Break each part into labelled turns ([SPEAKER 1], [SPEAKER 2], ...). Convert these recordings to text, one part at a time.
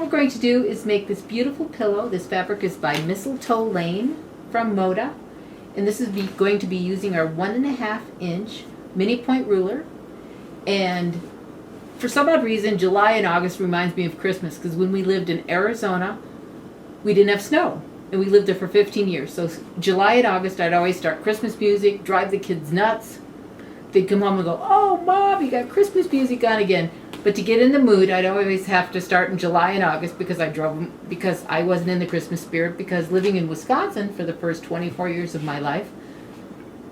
[SPEAKER 1] we're going to do is make this beautiful pillow. This fabric is by Mistletoe Lane from Moda. And this is going to be using our 1.5 inch mini point ruler. And for some odd reason, July and August reminds me of Christmas, because when we lived in Arizona, we didn't have snow. And we lived there for 15 years. So July and August, I'd always start Christmas music, drive the kids nuts. They'd come home and go, "Oh, Mom, you got Christmas music on again." But to get in the mood, I'd always have to start in July and August because I wasn't in the Christmas spirit. Because living in Wisconsin for the first 24 years of my life,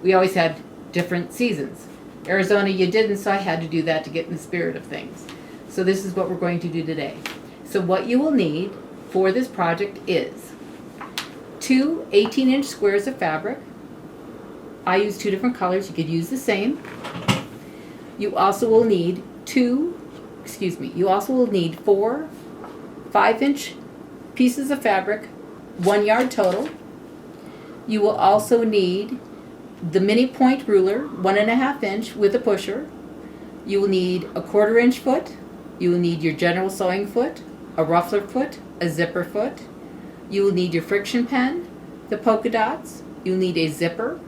[SPEAKER 1] we always had different seasons. Arizona, you didn't, so I had to do that to get in the spirit of things. So this is what we're going to do today. So what you will need for this project is 2 18-inch squares of fabric. I use 2 different colors. You could use the same. You also will need 4 5-inch pieces of fabric, 1 yard total. You will also need the mini point ruler, 1.5 inch with a pusher. You will need a 1/4 inch foot. You will need your general sewing foot, a ruffler foot, a zipper foot. You will need your friction pen, the polka dots. You'll need a zipper.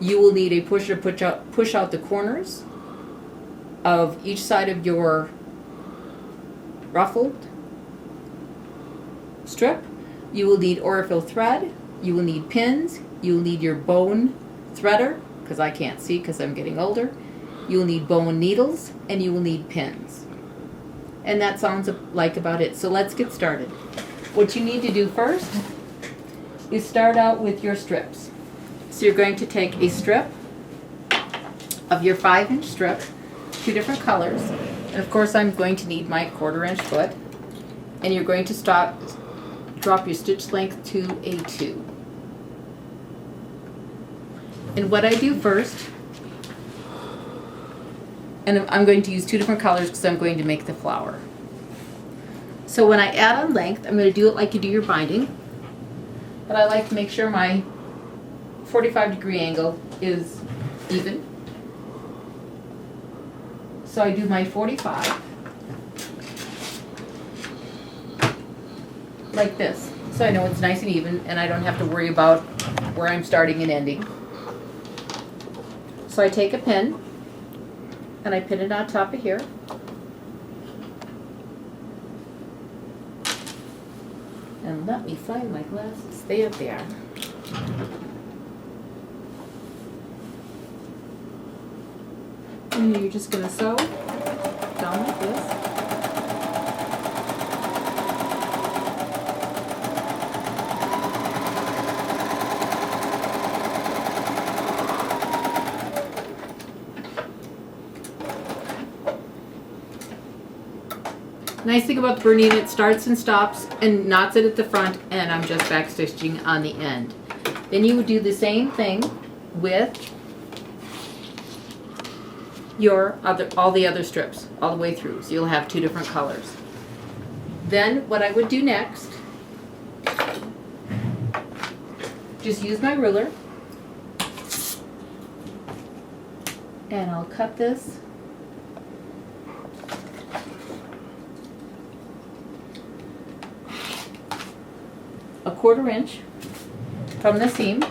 [SPEAKER 1] You will need a pusher to push out the corners of each side of your ruffled strip. You will need Aurifil thread. You will need pins. You will need your bone threader, because I can't see because I'm getting older. You will need bone needles, and you will need pins. And that sounds like about it. So let's get started. What you need to do first is start out with your strips. So you're going to take a strip of your 5-inch strip, 2 different colors, and of course I'm going to need my 1/4 inch foot, and you're going to drop your stitch length to a 2. And what I do first, and I'm going to use 2 different colors because I'm going to make the flower. So when I add on length, I'm going to do it like you do your binding, but I like to make sure my 45-degree angle is even. So I do my 45 like this. So I know it's nice and even, and I don't have to worry about where I'm starting and ending. So I take a pin, and I pin it on top of here. And let me find my glasses. There they are. And you're just going to sew down like this. Nice thing about the Bernina, it starts and stops and knots it at the front, and I'm just back stitching on the end. Then you would do the same thing with all the other strips all the way through, so you'll have 2 different colors. Then what I would do next, just use my ruler, and I'll cut this a 1/4 inch from the seam.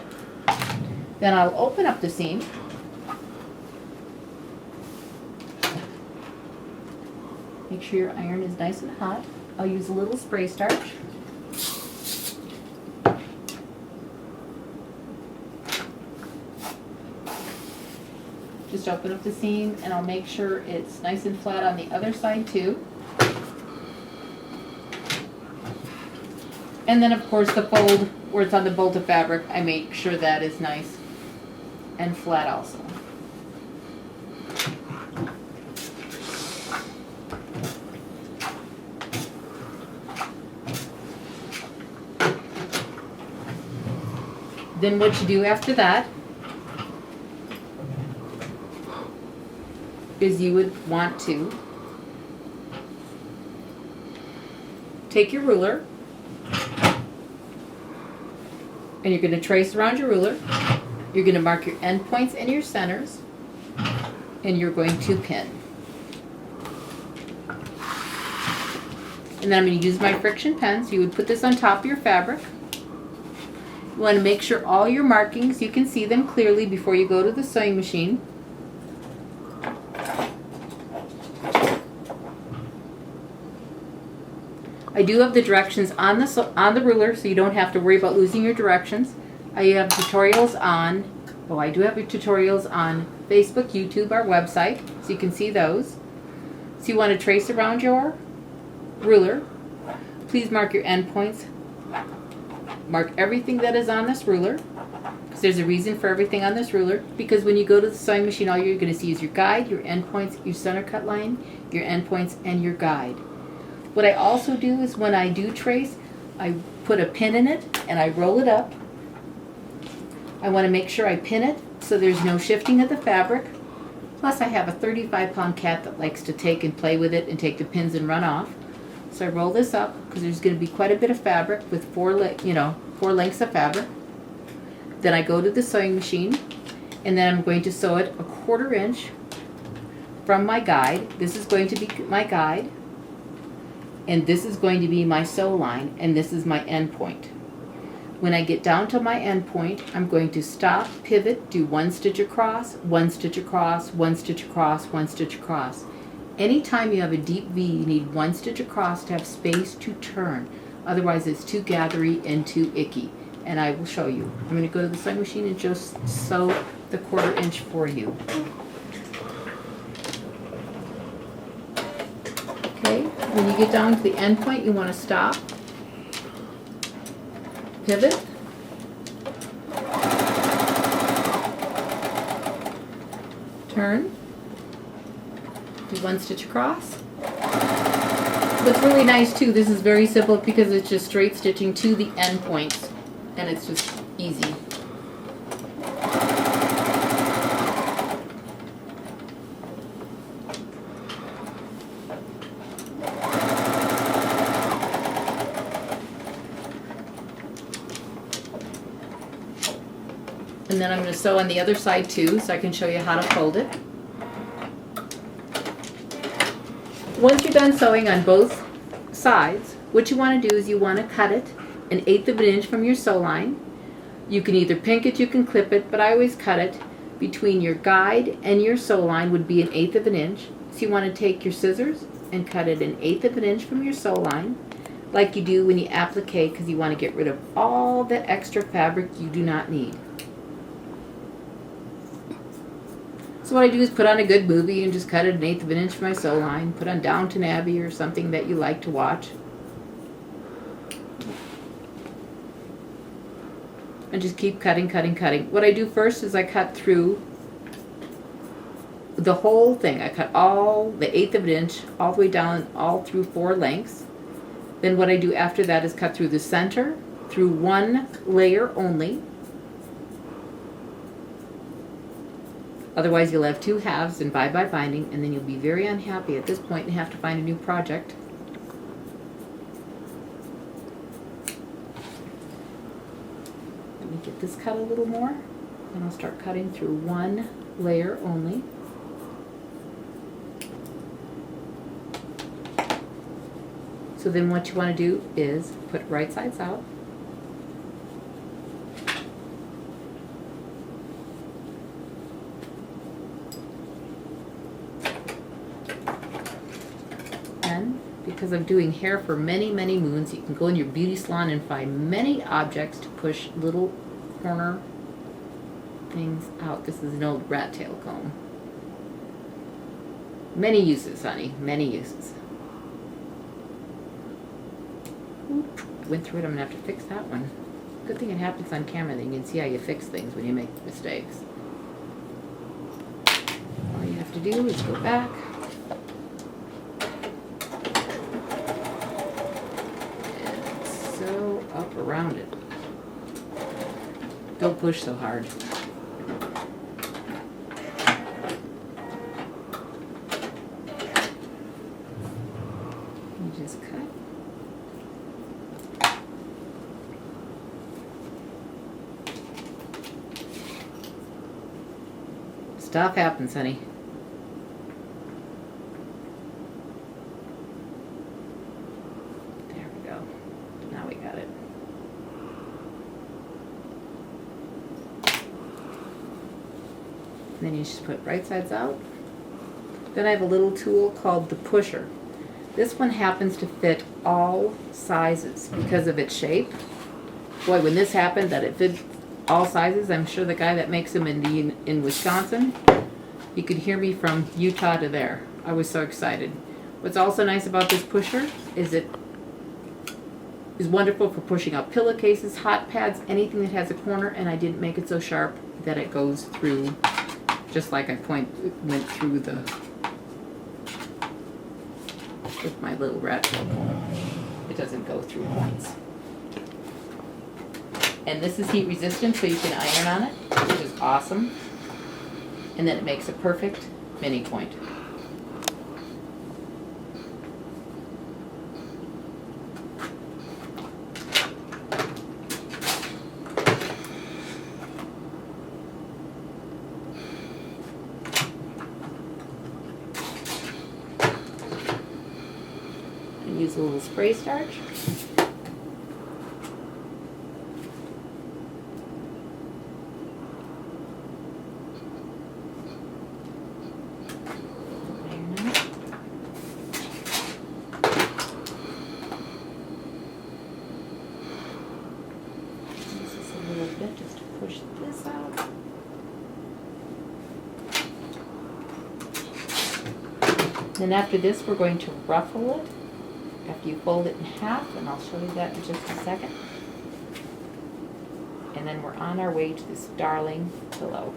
[SPEAKER 1] Then I'll open up the seam. Make sure your iron is nice and hot. I'll use a little spray starch. Just open up the seam, and I'll make sure it's nice and flat on the other side too. And then of course the fold where it's on the bolt of fabric, I make sure that is nice and flat also. Then what you do after that is you would want to take your ruler, and you're going to trace around your ruler. You're going to mark your end points and your centers, and you're going to pin. And then I'm going to use my friction pen. So you would put this on top of your fabric. You want to make sure all your markings, you can see them clearly before you go to the sewing machine. I do have the directions on the ruler, so you don't have to worry about losing your directions. I have tutorials on, I do have tutorials on Facebook, YouTube, our website, so you can see those. So you want to trace around your ruler. Please mark your endpoints. Mark everything that is on this ruler, because there's a reason for everything on this ruler. Because when you go to the sewing machine, all you're going to see is your guide, your endpoints, your center cut line, your endpoints, and your guide. What I also do is when I do trace, I put a pin in it and I roll it up. I want to make sure I pin it so there's no shifting of the fabric. Plus I have a 35-pound cat that likes to take and play with it and take the pins and run off. So I roll this up because there's going to be quite a bit of fabric with four lengths of fabric. Then I go to the sewing machine and then I'm going to sew it a 1/4 inch from my guide. This is going to be my guide. And this is going to be my sew line, and this is my end point. When I get down to my end point, I'm going to stop, pivot, do 1 stitch across, 1 stitch across, 1 stitch across, 1 stitch across. Anytime you have a deep V, you need 1 stitch across to have space to turn. Otherwise, it's too gathery and too icky. And I will show you. I'm going to go to the sewing machine and just sew the 1/4 inch for you. Okay, when you get down to the end point, you want to stop, pivot, turn, do 1 stitch across. What's really nice too, this is very simple because it's just straight stitching to the end points, and it's just easy. And then I'm going to sew on the other side too, so I can show you how to fold it. Once you're done sewing on both sides, what you want to do is you want to cut it 1/8 of an inch from your sew line. You can either pink it, you can clip it, but I always cut it between your guide and your sew line would be 1/8 of an inch. So you want to take your scissors and cut it 1/8 of an inch from your sew line, like you do when you applique, because you want to get rid of all that extra fabric you do not need. So what I do is put on a good movie and just cut it 1/8 of an inch from my sew line. Put on Downton Abbey or something that you like to watch. And just keep cutting, cutting, cutting. What I do first is I cut through the whole thing. I cut all the 1/8 of an inch all the way down, all through 4 lengths. Then what I do after that is cut through the center, through 1 layer only. Otherwise you'll have 2 halves and bye-bye binding, and then you'll be very unhappy at this point and have to find a new project. Let me get this cut a little more, and I'll start cutting through 1 layer only. So then what you want to do is put right sides out. Because I'm doing hair for many, many moons, you can go in your beauty salon and find many objects to push little corner things out. This is an old rat tail comb. Many uses, honey, many uses. Oop, I went through it, I'm going to have to fix that one. Good thing it happens on camera, then you can see how you fix things when you make mistakes. All you have to do is go back. Up around it. Don't push so hard. You just cut. Stuff happens, honey. And then you just put right sides out. Then I have a little tool called the pusher. This one happens to fit all sizes because of its shape. Boy, when this happened that it fit all sizes, I'm sure the guy that makes them in Wisconsin, you could hear me from Utah to there. I was so excited. What's also nice about this pusher is it is wonderful for pushing up pillowcases, hot pads, anything that has a corner, and I didn't make it so sharp that it goes through, just like I went through with my little rat tail. It doesn't go through points. And this is heat resistant, so you can iron on it, which is awesome. And then it makes a perfect mini point. And use a little spray starch. Just to push this out. Then after this, we're going to ruffle it after you fold it in half, and I'll show you that in just a second. And then we're on our way to this darling pillow.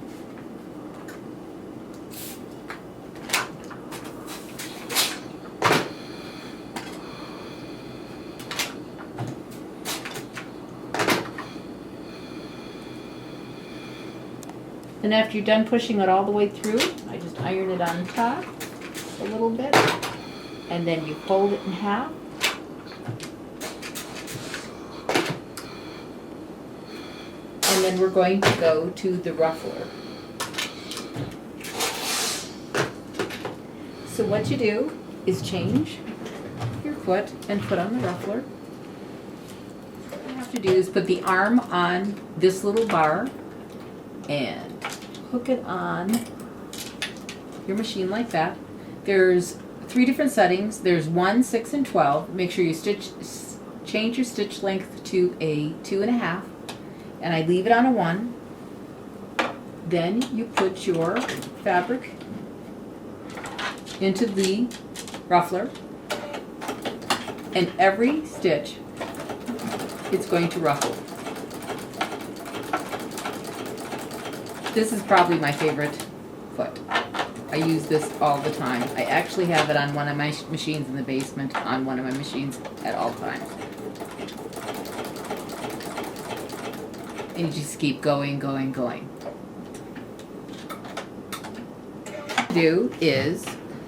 [SPEAKER 1] Then after you're done pushing it all the way through, I just iron it on top a little bit, and then you fold it in half. And then we're going to go to the ruffler. So what you do is change your foot and put on the ruffler. What you have to do is put the arm on this little bar and hook it on your machine like that. There's 3 different settings. There's 1, 6, and 12. Make sure you change your stitch length to a 2.5, and I leave it on a 1. Then you put your fabric into the ruffler, and every stitch it's going to ruffle. This is probably my favorite foot. I use this all the time. I actually have it on one of my machines in the basement, on one of my machines at all times. And you just keep going, going, going. What you do is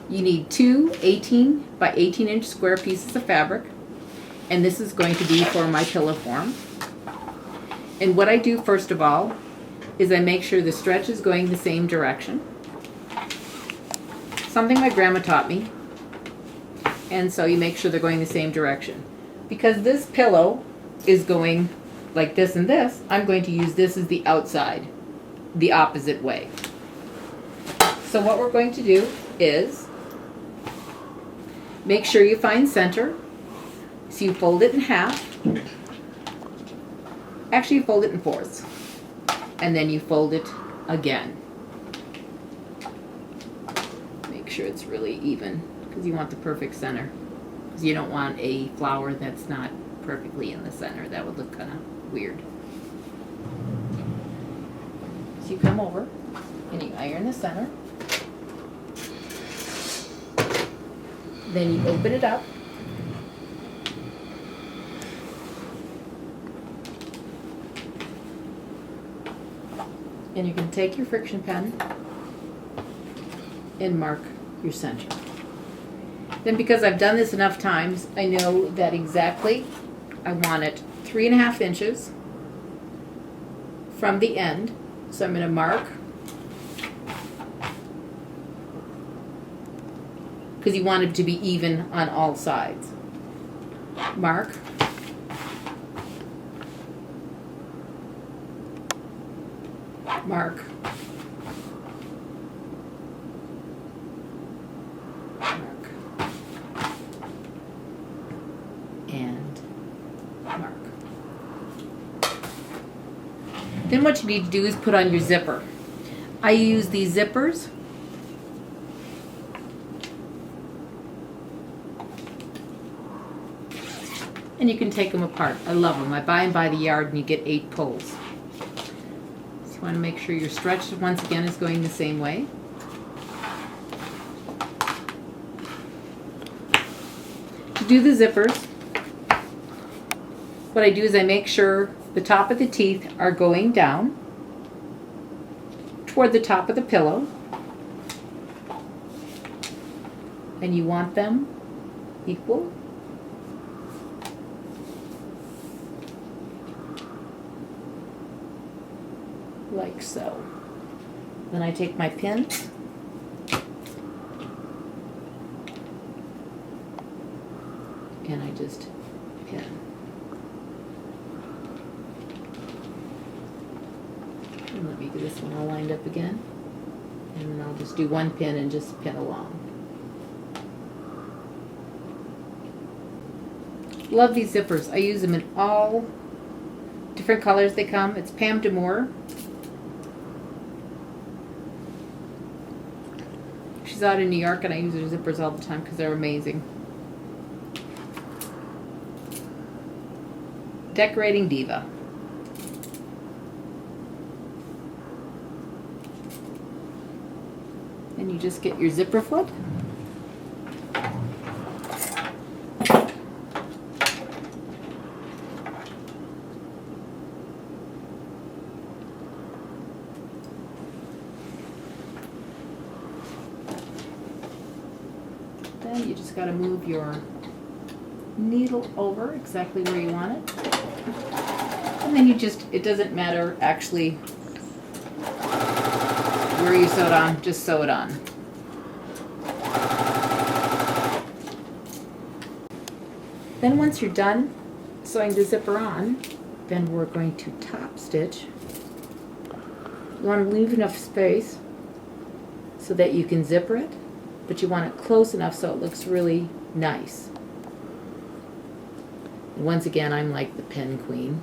[SPEAKER 1] you need 2 18 by 18 inch square pieces of fabric, and this is going to be for my pillow form. And what I do first of all is I make sure the stretch is going the same direction. Something my grandma taught me. And so you make sure they're going the same direction. Because this pillow is going like this and this, I'm going to use this as the outside, the opposite way. So what we're going to do is make sure you find center. So you fold it in half. Actually, you fold it in 4ths. And then you fold it again. Make sure it's really even, because you want the perfect center. Because you don't want a flower that's not perfectly in the center. That would look kind of weird. So you come over and you iron the center. Then you open it up. And you can take your friction pen and mark your center. Then, because I've done this enough times, I know that exactly I want it 3.5 inches from the end. So I'm going to mark, because you want it to be even on all sides. Mark. Mark. mark. Then what you need to do is put on your zipper. I use these zippers. And you can take them apart. I love them. I buy them by the yard and you get 8 pulls. So you want to make sure your stretch once again is going the same way. To do the zippers, what I do is I make sure the top of the teeth are going down toward the top of the pillow. And you want them equal. Like so. Then I take my pin and I just pin. And let me get this one all lined up again. And then I'll just do one pin and just pin along. Love these zippers. I use them in all different colors they come. It's Pam Demore. She's out in New York and I use her zippers all the time because they're amazing. Decorating Diva. And you just get your zipper foot. Then you just got to move your needle over exactly where you want it. And then you just, it doesn't matter actually where you sew it on, just sew it on. Then once you're done sewing the zipper on, then we're going to top stitch. You want to leave enough space so that you can zipper it, but you want it close enough so it looks really nice. And once again, I'm like the pen queen,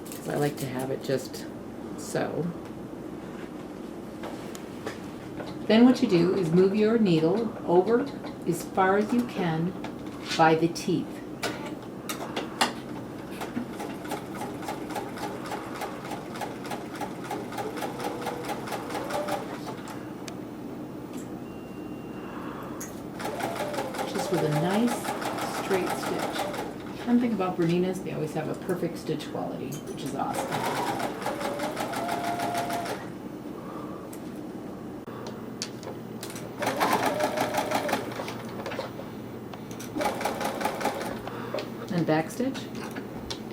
[SPEAKER 1] because I like to have it just so. Then what you do is move your needle over as far as you can by the teeth. Just with a nice straight stitch. One thing about Berninas, they always have a perfect stitch quality, which is awesome. And back stitch,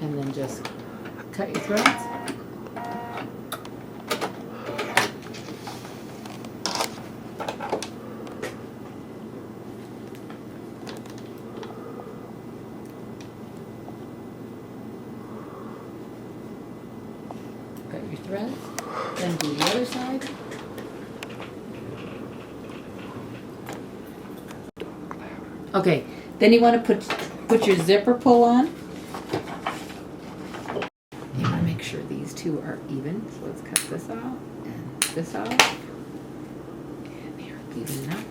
[SPEAKER 1] and then just cut your threads. Cut your threads, then do the other side. Okay, then you want to put your zipper pull on. You want to make sure these two are even. So let's cut this out and this out. And they're even enough.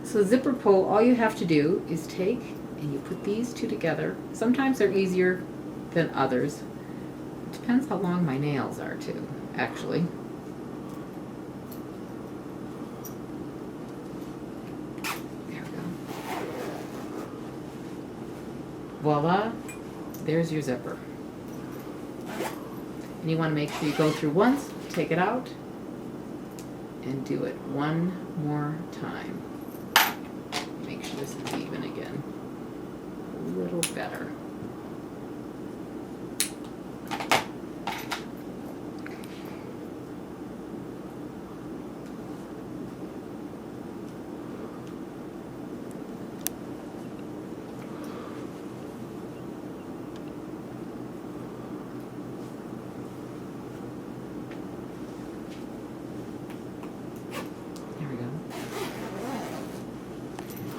[SPEAKER 1] So zipper pull, all you have to do is take and you put these two together. Sometimes they're easier than others. It depends how long my nails are too, actually. Voila, there's your zipper. And you want to make sure you go through once, take it out, and do it one more time. Make sure this is even again. A little better.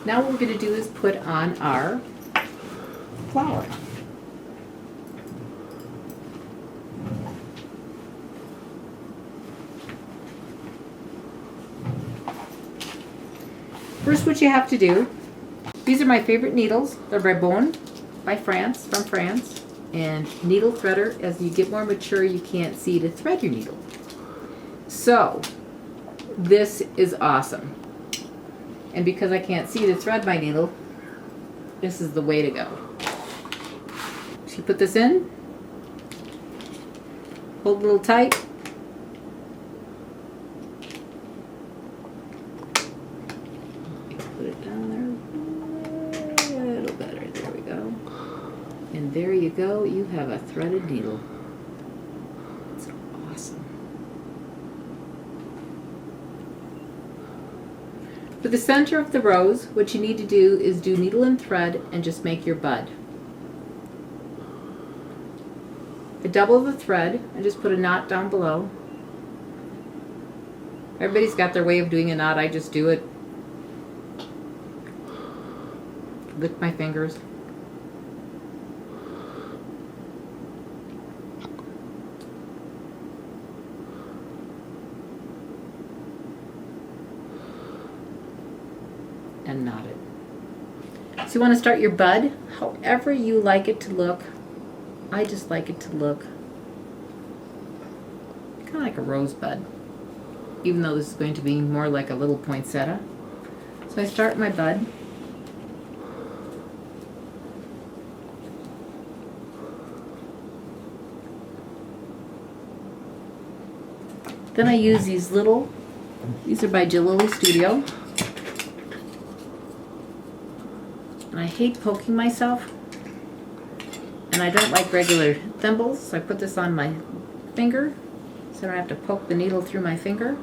[SPEAKER 1] Now what we're going to do is put on our flower. First, what you have to do, these are my favorite needles. They're Rebond from France. And needle threader, as you get more mature, you can't see to thread your needle. So, this is awesome. And because I can't see to thread my needle, this is the way to go. So you put this in, hold a little tight. Put it down there a little better. There we go. And there you go. You have a threaded needle. It's awesome. For the center of the rose, what you need to do is do needle and thread and just make your bud. I double the thread and just put a knot down below. Everybody's got their way of doing a knot. I just do it. Lick my fingers. And knot it. So you want to start your bud however you like it to look. I just like it to look kind of like a rosebud, even though this is going to be more like a little poinsettia. So I start my bud. Then I use these are by Jalili Studio. And I hate poking myself. And I don't like regular thimbles, so I put this on my finger so I don't have to poke the needle through my finger.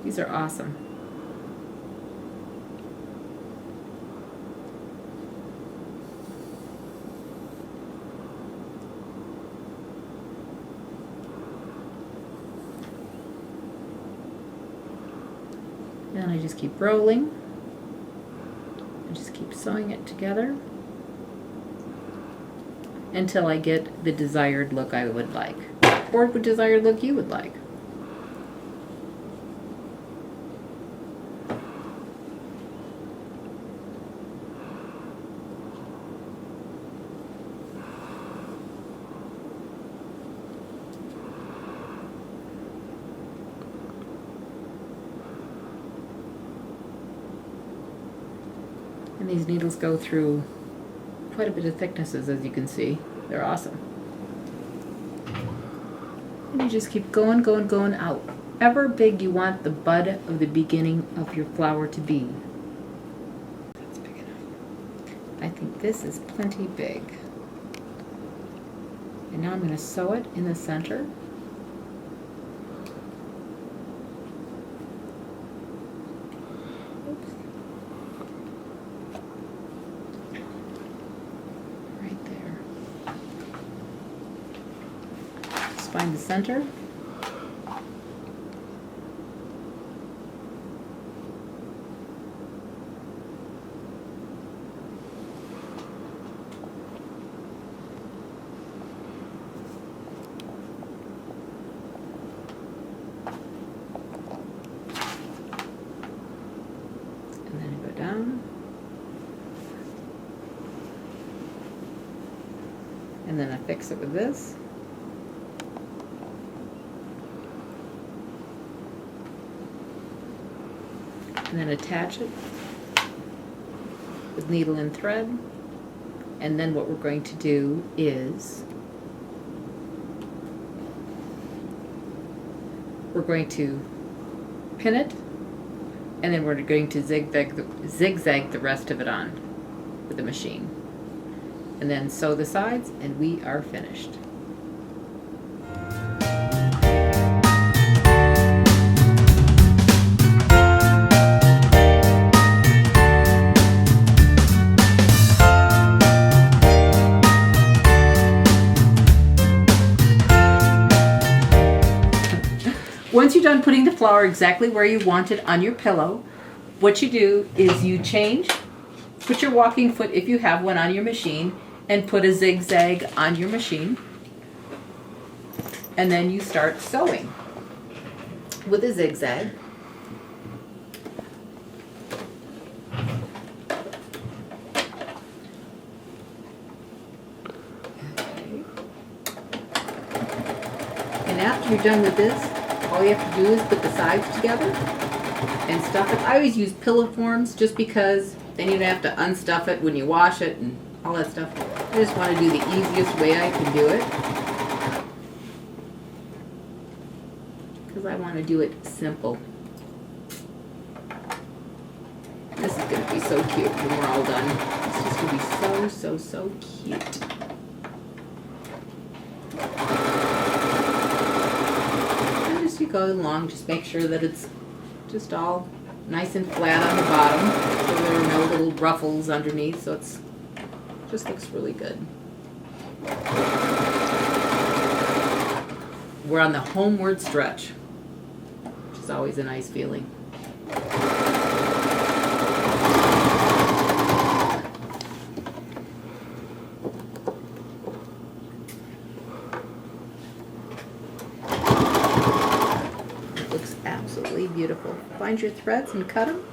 [SPEAKER 1] These are awesome. And I just keep rolling. I just keep sewing it together until I get the desired look I would like, or the desired look you would like. And these needles go through quite a bit of thicknesses, as you can see. They're awesome. And you just keep going, going, going out. However big you want the bud of the beginning of your flower to be. That's big enough. I think this is plenty big. And now I'm going to sew it in the center. Find the center. And then I go down. And then I fix it with this. And then attach it with needle and thread. And then what we're going to do is we're going to pin it, and then we're going to zigzag the rest of it on with the machine. And then sew the sides, and we are finished. Once you're done putting the flower exactly where you want it on your pillow, what you do is you put your walking foot, if you have one, on your machine, and put a zigzag on your machine. And then you start sewing with a zigzag. after you're done with this, all you have to do is put the sides together and stuff it. I always use pillow forms just because then you don't have to unstuff it when you wash it and all that stuff. I just want to do the easiest way I can do it. Because I want to do it simple. This is going to be so cute when we're all done. It's just going to be so cute. And as you go along, just make sure that it's just all nice and flat on the bottom, so there are no little ruffles underneath, so it's just looks really good. We're on the homeward stretch, which is always a nice feeling. It looks absolutely beautiful. Find your threads and cut them.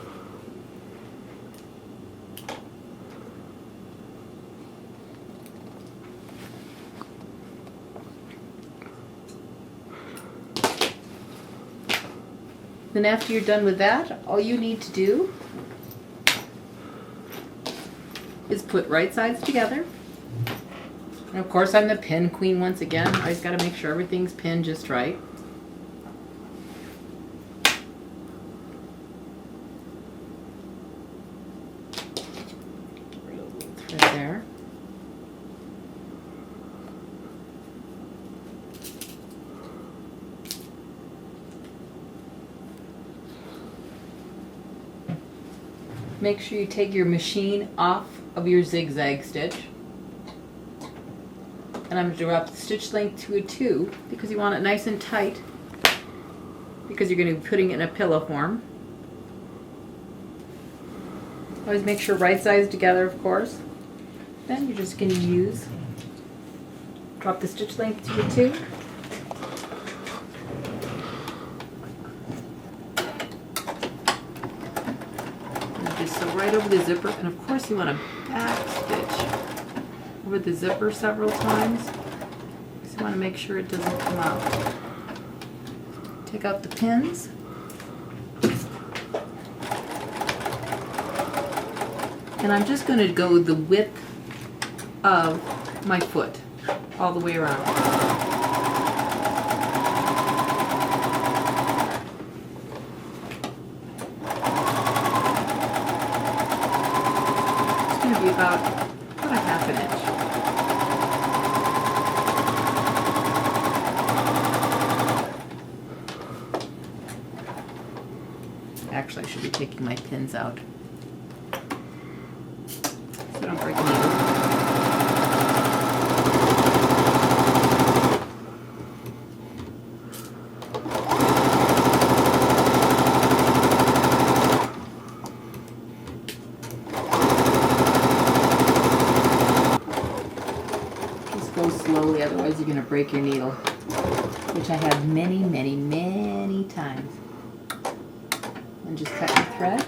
[SPEAKER 1] Then after you're done with that, all you need to do is put right sides together. And of course I'm the pin queen once again. I always got to make sure everything's pinned just right. Thread there. Make sure you take your machine off of your zigzag stitch. And I'm going to drop the stitch length to a 2 because you want it nice and tight, because you're going to be putting it in a pillow form. Always make sure right sides together, of course. Then you're just going to drop the stitch length to a 2. So right over the zipper, and of course you want to back stitch over the zipper several times. So you want to make sure it doesn't come out. Take out the pins. And I'm just going to go the width of my foot all the way around. About a half an inch. Actually, I should be taking my pins out so I don't break needles. Slowly, otherwise you're going to break your needle, which I have many times. And just cut your thread.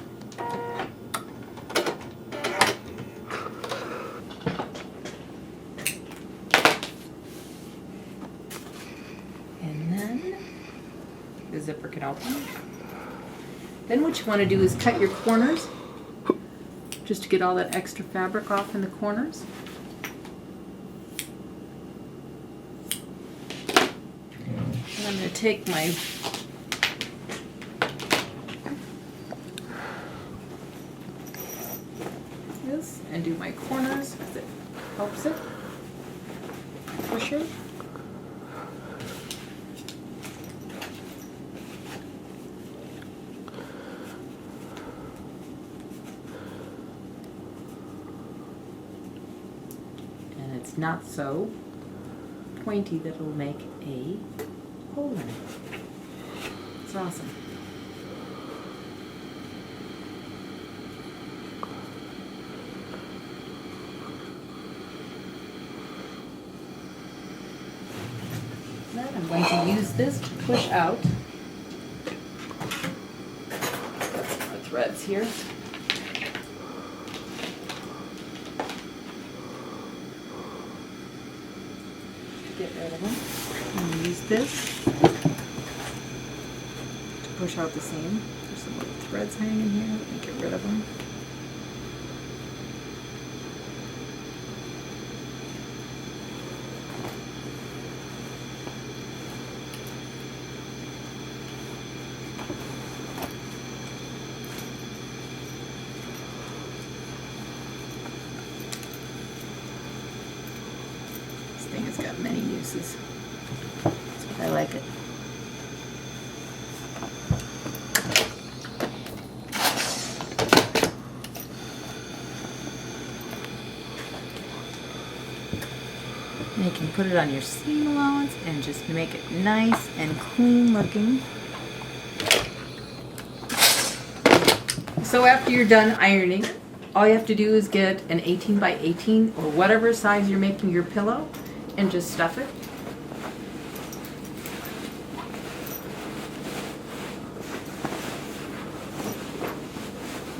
[SPEAKER 1] And then the zipper can open. Then what you want to do is cut your corners, just to get all that extra fabric off in the corners. I'm going to take my this and do my corners because it helps it. Pusher. And it's not so pointy that it'll make a hole in it. It's awesome. Then I'm going to use this to push out. Got some more threads here. Get rid of them. And use this to push out the seam. There's some little threads hanging here. Let me get rid of them. This thing has got many uses. That's why I like it. And you can put it on your seam allowance and just make it nice and clean looking. So after you're done ironing, all you have to do is get an 18 by 18 or whatever size you're making your pillow and just stuff it.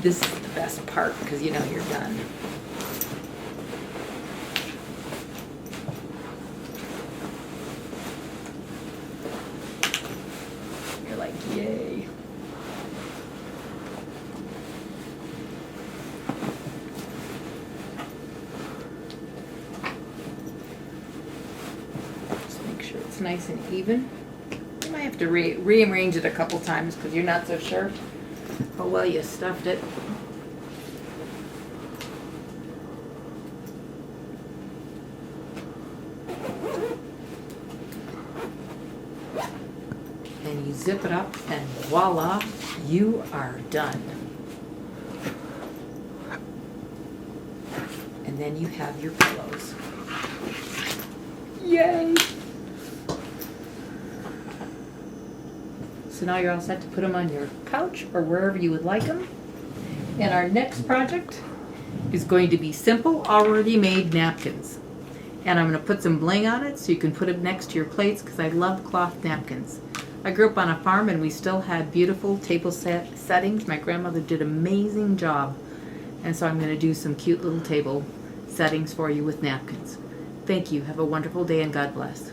[SPEAKER 1] This is the best part because you know you're done. You're like, yay. Just make sure it's nice and even. You might have to rearrange it a couple times because you're not so sure how well you stuffed it. And you zip it up and voila, you are done. And then you have your pillows. Yay! So now you're all set to put them on your couch or wherever you would like them. And our next project is going to be simple, already made napkins. And I'm going to put some bling on it so you can put it next to your plates because I love cloth napkins. I grew up on a farm and we still had beautiful table settings. My grandmother did an amazing job. And so I'm going to do some cute little table settings for you with napkins. Thank you. Have a wonderful day and God bless.